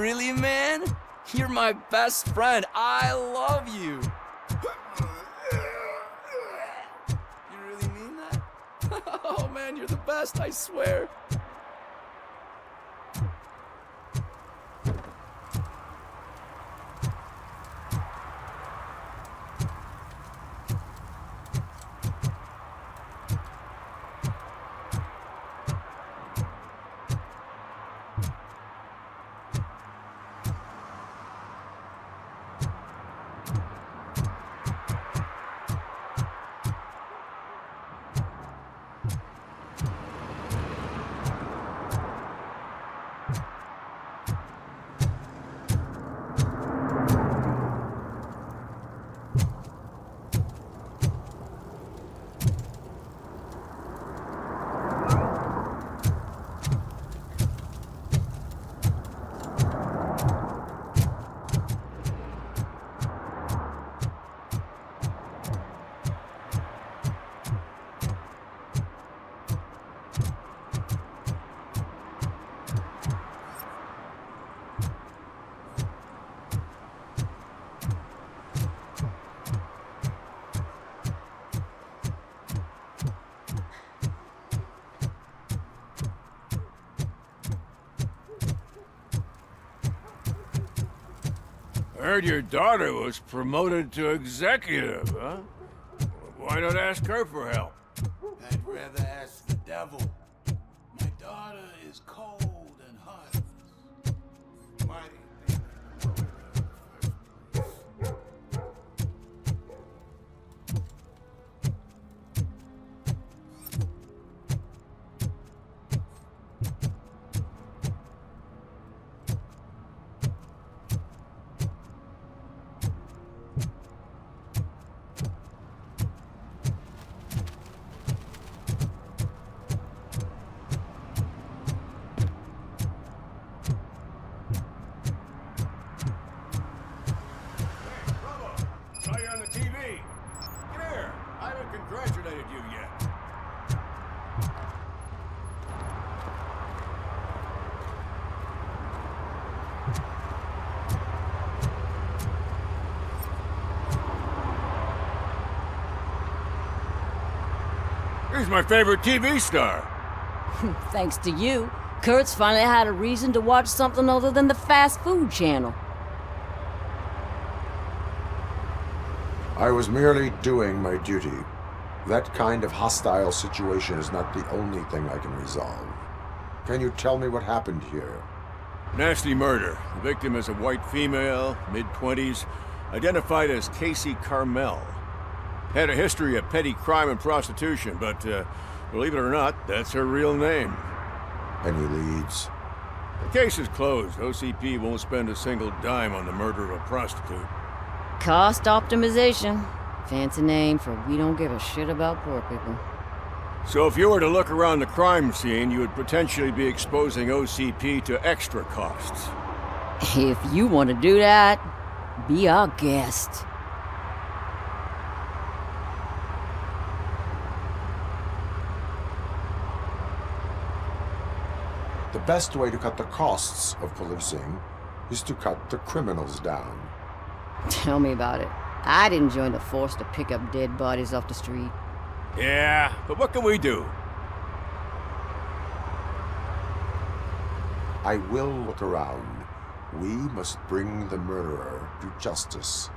Really, man? You're my best friend. I love you. You really mean that? Oh man, you're the best, I swear. I heard your daughter was promoted to executive, huh? Why not ask her for help? I'd rather ask the devil. My daughter is cold and heartless. Why do you think I promoted her in the first place? Saw you on the TV. Get here. I haven't congratulated you yet. He's my favorite TV star. Thanks to you, Kurt's finally had a reason to watch something other than the fast food channel. I was merely doing my duty. That kind of hostile situation is not the only thing I can resolve. Can you tell me what happened here? Nasty murder. The victim is a white female, mid-20s, identified as Кейси Кармел. Had a history of petty crime and prostitution, but believe it or not, that's her real name. Any leads? The case is closed. OCP won't spend a single dime on the murder of a prostitute. Cost optimization. Fancy name for we don't give a shit about poor people. So if you were to look around the crime scene, you would potentially be exposing OCP to extra costs. If you want to do that, be our guest. The best way to cut the costs of policing is to cut the criminals down. Tell me about it. I'd join the force to pick up dead bodies off the street. Yeah, but what can we do? I will look around. We must bring the murderer to justice.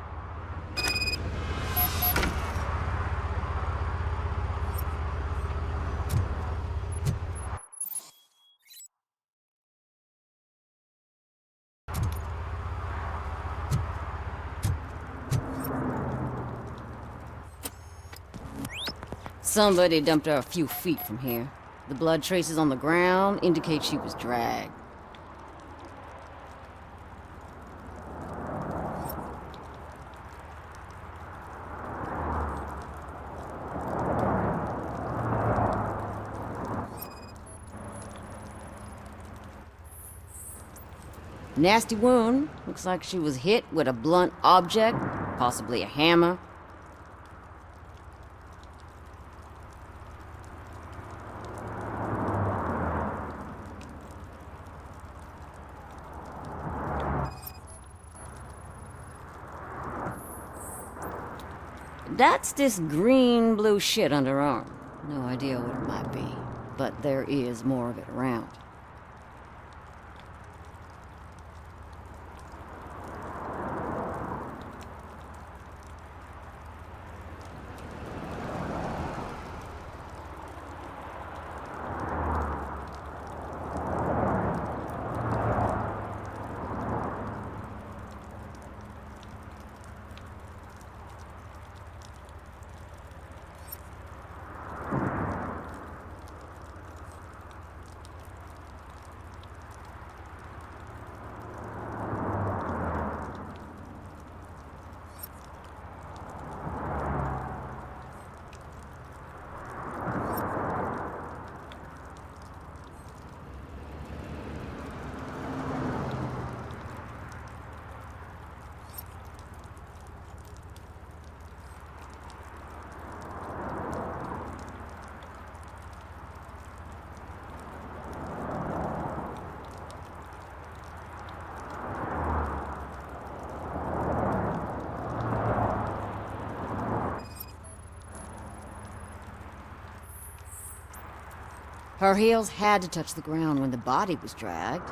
Somebody dumped her a few feet from here. The blood traces on the ground indicate she was dragged. Nasty wound. Looks like she was hit with a blunt object, possibly a hammer. That's this green-blue shit under her arm. No idea what it might be, but there is more of it around. Her heels had to touch the ground when the body was dragged.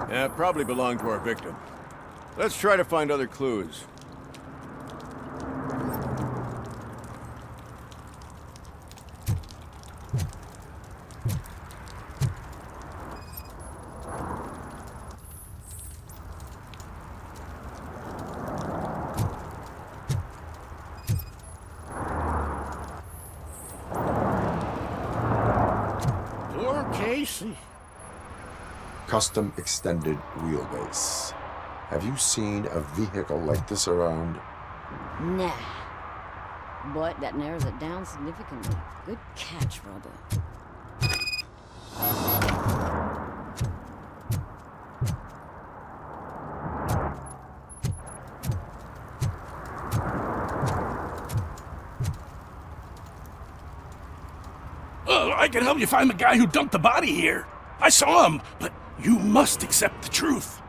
Yeah, probably belonged to our victim. Let's try to find other clues. Poor Casey. Custom extended wheelbase. Have you seen a vehicle like this around? Nah. But that narrows it down significantly. Good catch, Robo. I can help you find the guy who dumped the body here. I saw him, but you must accept the truth.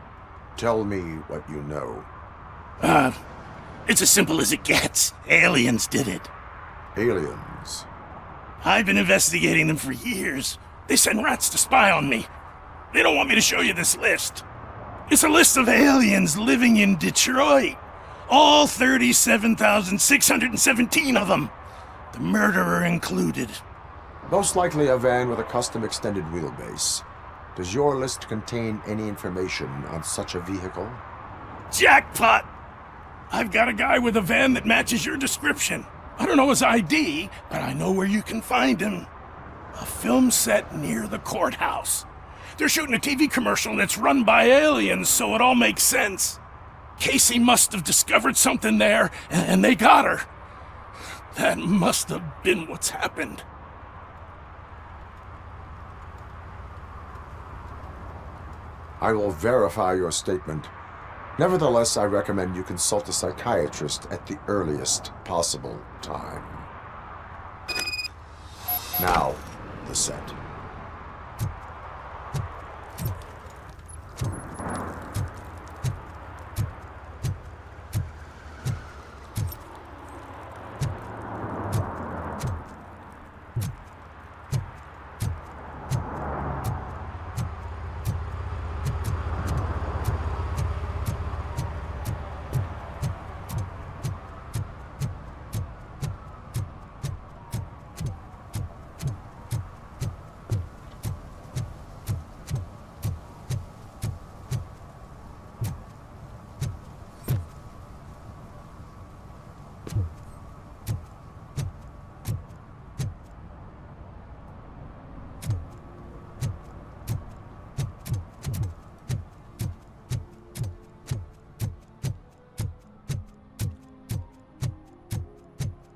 Tell me what you know. It's as simple as it gets. Aliens did it. Aliens. I've been investigating them for years. They send rats to spy on me. They don't want me to show you this list. It's a list of aliens living in Detroit. All 37,617 of them. The murderer included. Most likely a van with a custom extended wheelbase. Does your list contain any information on such a vehicle? Jackpot! I've got a guy with a van that matches your description. I don't know his ID, but I know where you can find him. A film set near the courthouse. They're shooting a TV commercial and it's run by aliens, so it all makes sense. Casey must have discovered something there, and they got her. That must have been what's happened. I will verify your statement. Nevertheless, I recommend you consult a psychiatrist at the earliest possible time. Now, the set.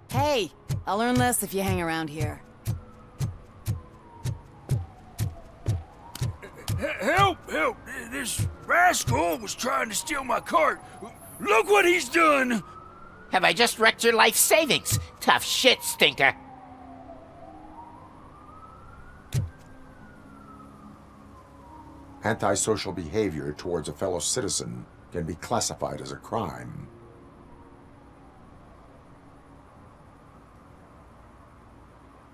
Hey, I'll learn less if you hang around here. Help! Help! This rascal was trying to steal my cart. Look what he's done! Have I just wrecked your life savings? Tough shit, stinker. Antisocial behavior towards a fellow citizen can be classified as a crime.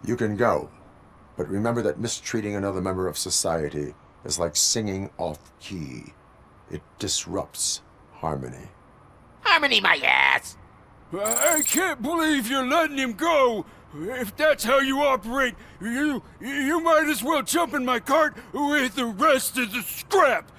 You can go, but remember that mistreating another member of society is like singing off key. It disrupts harmony. Harmony my ass! I can't believe you're letting him go! If that's how you operate, you might as well jump in my cart with the rest of the scrap!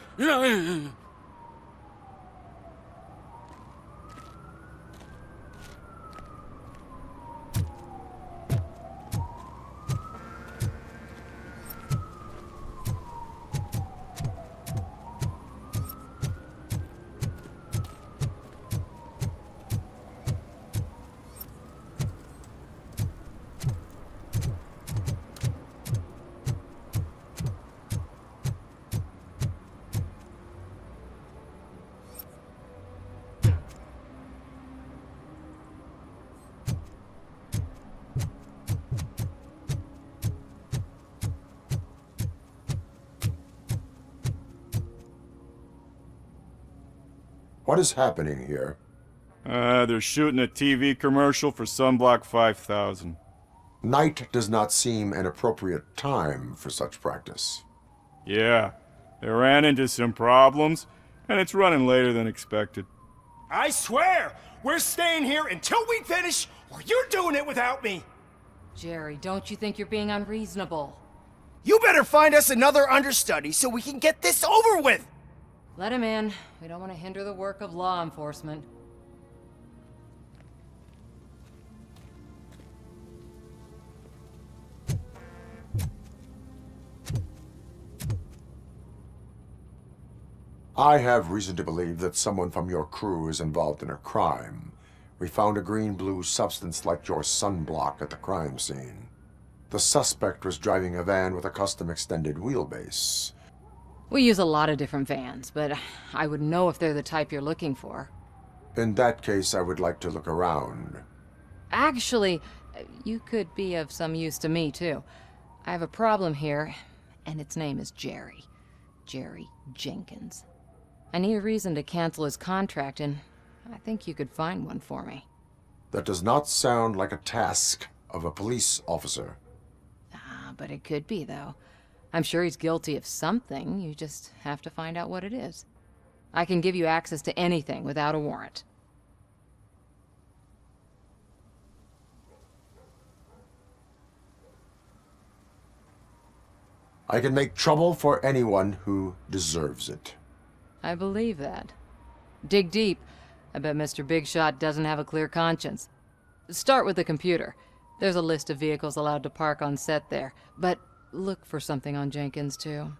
What is happening here? They're shooting a TV commercial for Sunblock 5000. Night does not seem an appropriate time for such practice. Yeah, they ran into some problems, and it's running later than expected. I swear, we're staying here until we finish, or you're doing it without me. Jerry, don't you think you're being unreasonable? You better find us another understudy so we can get this over with! Let him in. We don't want to hinder the work of law enforcement. I have reason to believe that someone from your crew is involved in a crime. We found a green-blue substance like your sunblock at the crime scene. The suspect was driving a van with a custom extended wheelbase. We use a lot of different vans, but I wouldn't know if they're the type you're looking for. In that case, I would like to look around. Actually, you could be of some use to me, too. I have a problem here, and its name is Jerry. Jerry Jenkins. I need a reason to cancel his contract, and I think you could find one for me. That does not sound like a task of a police officer. But it could be, though. I'm sure he's guilty of something. You just have to find out what it is. I can give you access to anything without a warrant. I can make trouble for anyone who deserves it. I believe that. Dig deep. I bet Mr. Big Shot doesn't have a clear conscience. Start with the computer. There's a list of vehicles allowed to park on set there, but look for something on Jenkins, too.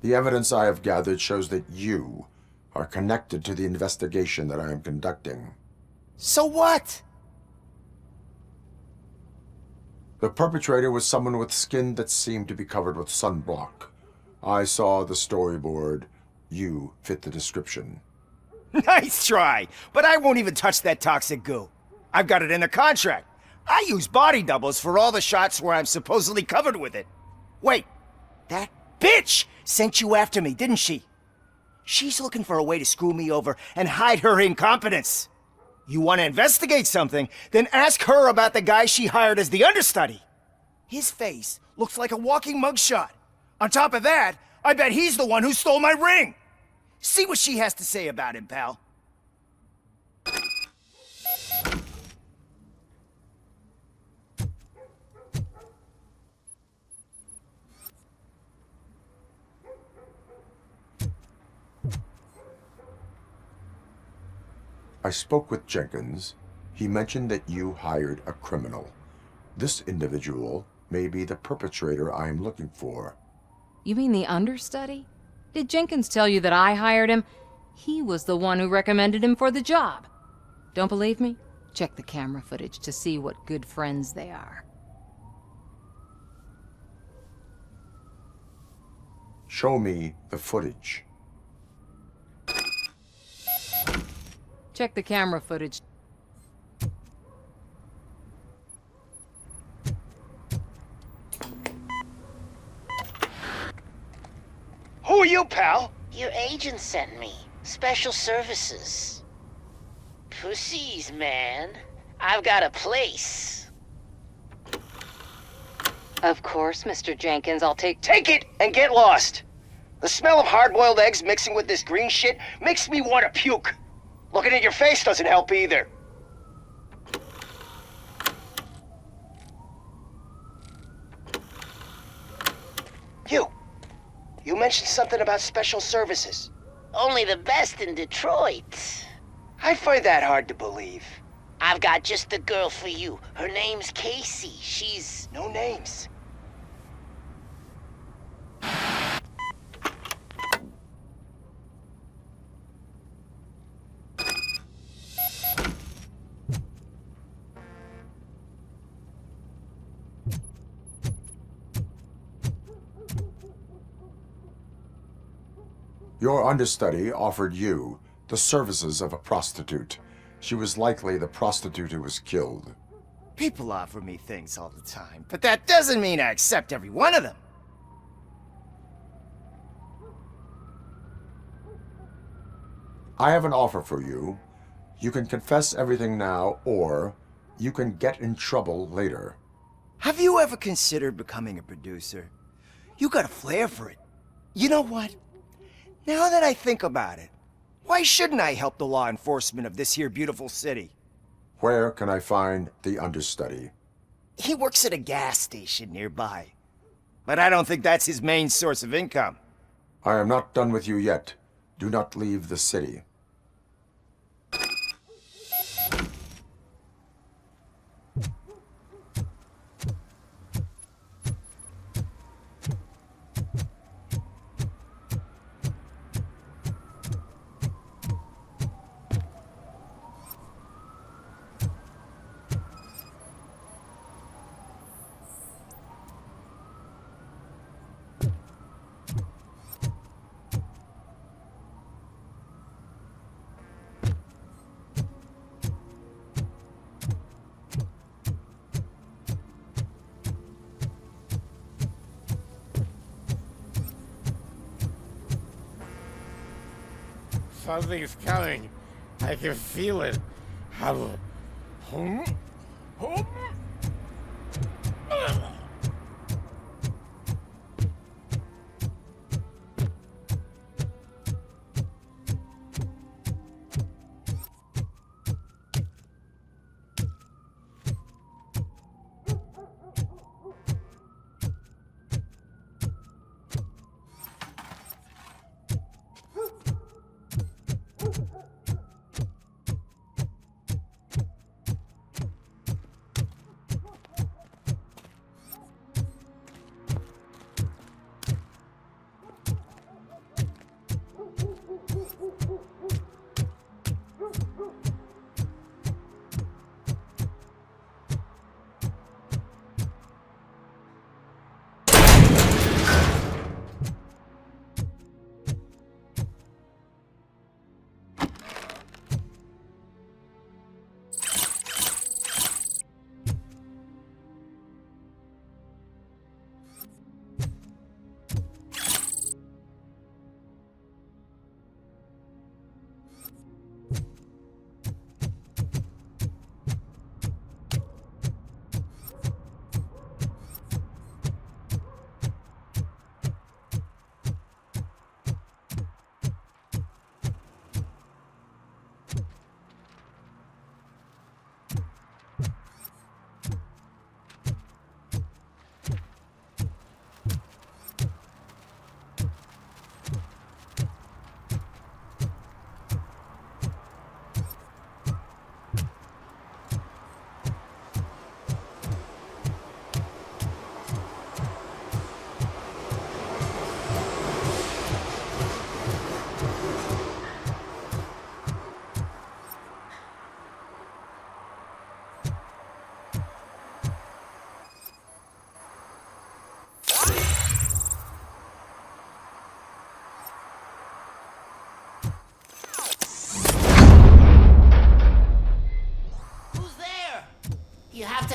The evidence I have gathered shows that you are connected to the investigation that I am conducting. So what? The perpetrator was someone with skin that seemed to be covered with sunblock. I saw the storyboard. You fit the description. Nice try, but I won't even touch that toxic goo. I've got it in the contract. I use body doubles for all the shots where I'm supposedly covered with it. Wait, that bitch sent you after me, didn't she? She's looking for a way to screw me over and hide her incompetence. You want to investigate something, then ask her about the guy she hired as the understudy. His face looks like a walking mugshot. On top of that, I bet he's the one who stole my ring. See what she has to say about him, pal. I spoke with Jenkins. He mentioned that you hired a criminal. This individual may be the perpetrator I am looking for. You mean the understudy? Did Jenkins tell you that I hired him? He was the one who recommended him for the job. Don't believe me? Check the camera footage to see what good friends they are. Show me the footage. Check the camera footage. Who are you, pal? Your agent sent me. Special services. Pussies, man. I've got a place. Of course, Mr. Jenkins, I'll take... Take it and get lost. The smell of hard-boiled eggs mixing with this green shit makes me want to puke. Looking at your face doesn't help either. You mentioned something about special services. Only the best in Detroit. I find that hard to believe. I've got just the girl for you. Her name's Casey. She's... No names. Your understudy offered you the services of a prostitute. She was likely the prostitute who was killed. People offer me things all the time, but that doesn't mean I accept every one of them. I have an offer for you. You can confess everything now, or you can get in trouble later. Have you ever considered becoming a producer? You got a flair for it. You know what? Now that I think about it, why shouldn't I help the law enforcement of this here beautiful city? Where can I find the understudy? He works at a gas station nearby. But I don't think that's his main source of income. I am not done with you yet. Do not leave the city. Something's coming. I can feel it.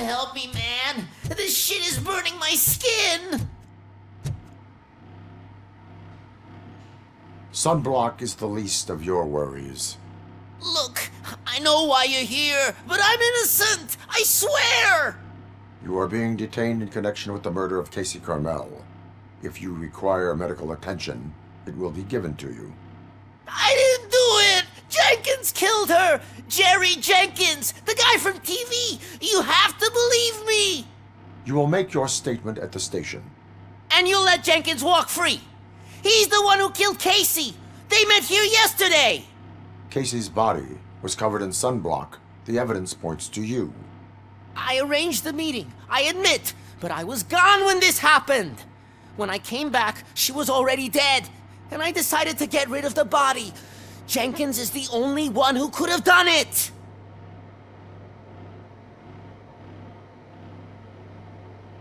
to help me, man. This shit is burning my skin. Sunblock is the least of your worries. Look, I know why you're here, but I'm innocent. I swear. You are being detained in connection with the murder of Кейси Кармел. If you require medical attention, it will be given to you. I didn't do it! Jenkins killed her! Jerry Jenkins, the guy from TV! You have to believe me! You will make your statement at the station. And you'll let Jenkins walk free! He's the one who killed Casey! They met here yesterday! Casey's body was covered in sunblock. The evidence points to you. I arranged the meeting, I admit, but I was gone when this happened! When I came back, she was already dead, and I decided to get rid of the body. Jenkins is the only one who could have done it!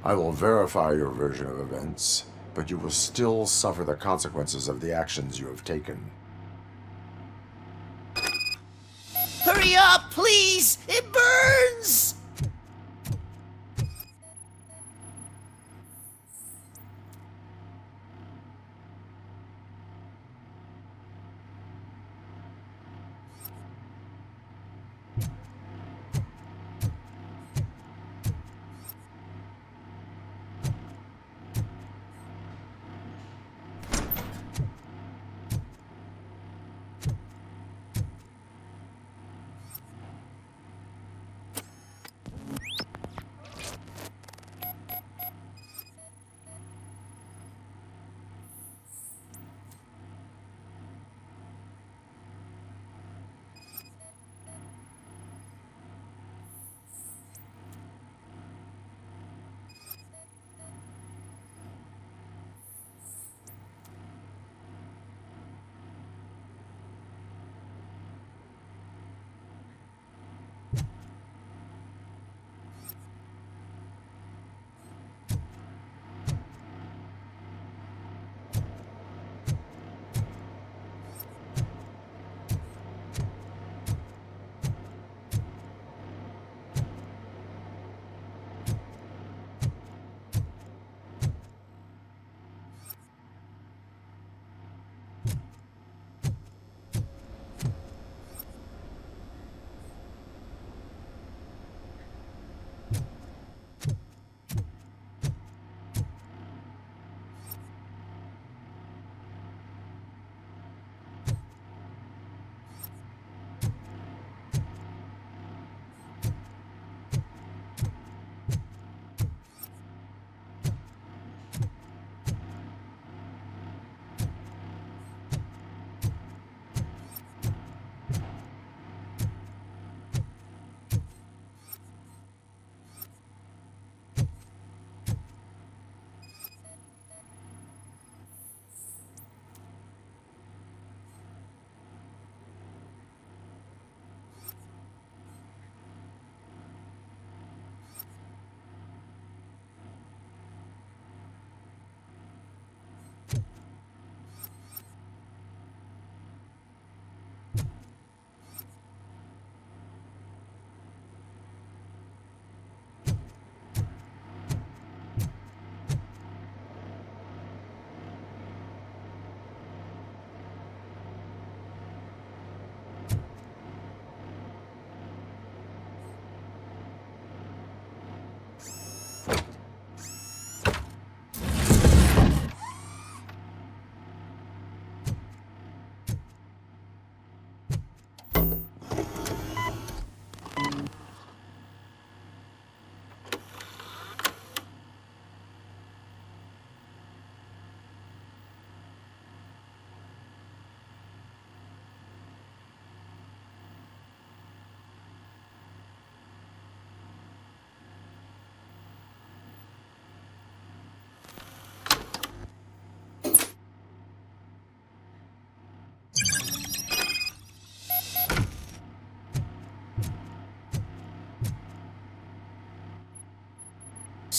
I will verify your version of events, but you will still suffer the consequences of the actions you have taken. Hurry up, please! It burns!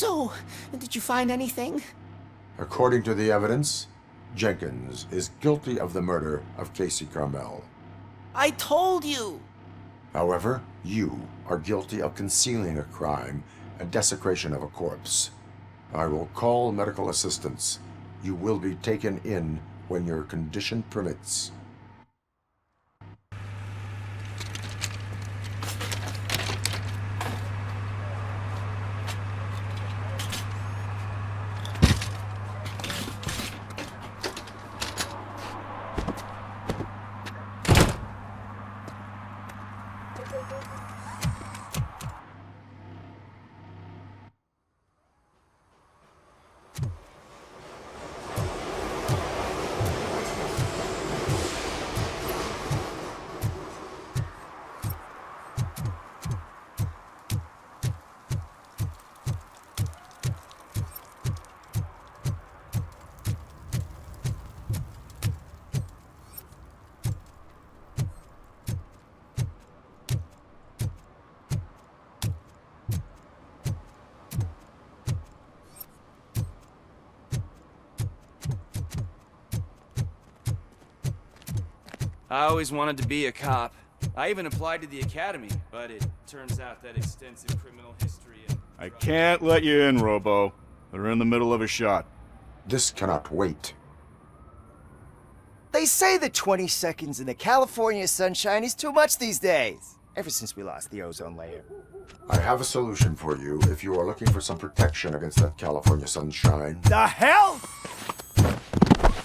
So, did you find anything? According to the evidence, Jenkins is guilty of the murder of Кейси Кармел. I told you! However, you are guilty of concealing a crime and desecration of a corpse. I will call medical assistance. You will be taken in when your condition permits. I always wanted to be a cop. I even applied to the academy, but it turns out that extensive criminal history and... I can't let you in, Robo. They're in the middle of a shot. This cannot wait. They say that 20 seconds in the California sunshine is too much these days. Ever since we lost the ozone layer. I have a solution for you if you are looking for some protection against that California sunshine. The hell?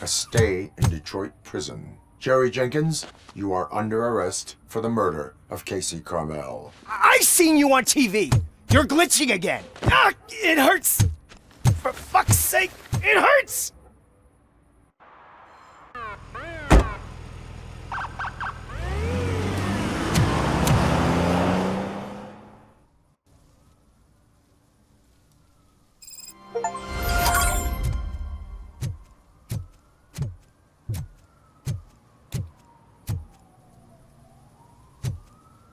A stay in Detroit prison. Jerry Jenkins, you are under arrest for the murder of Кейси Кармел. I seen you on TV. You're glitching again. Ah, it hurts. For fuck's sake, it hurts.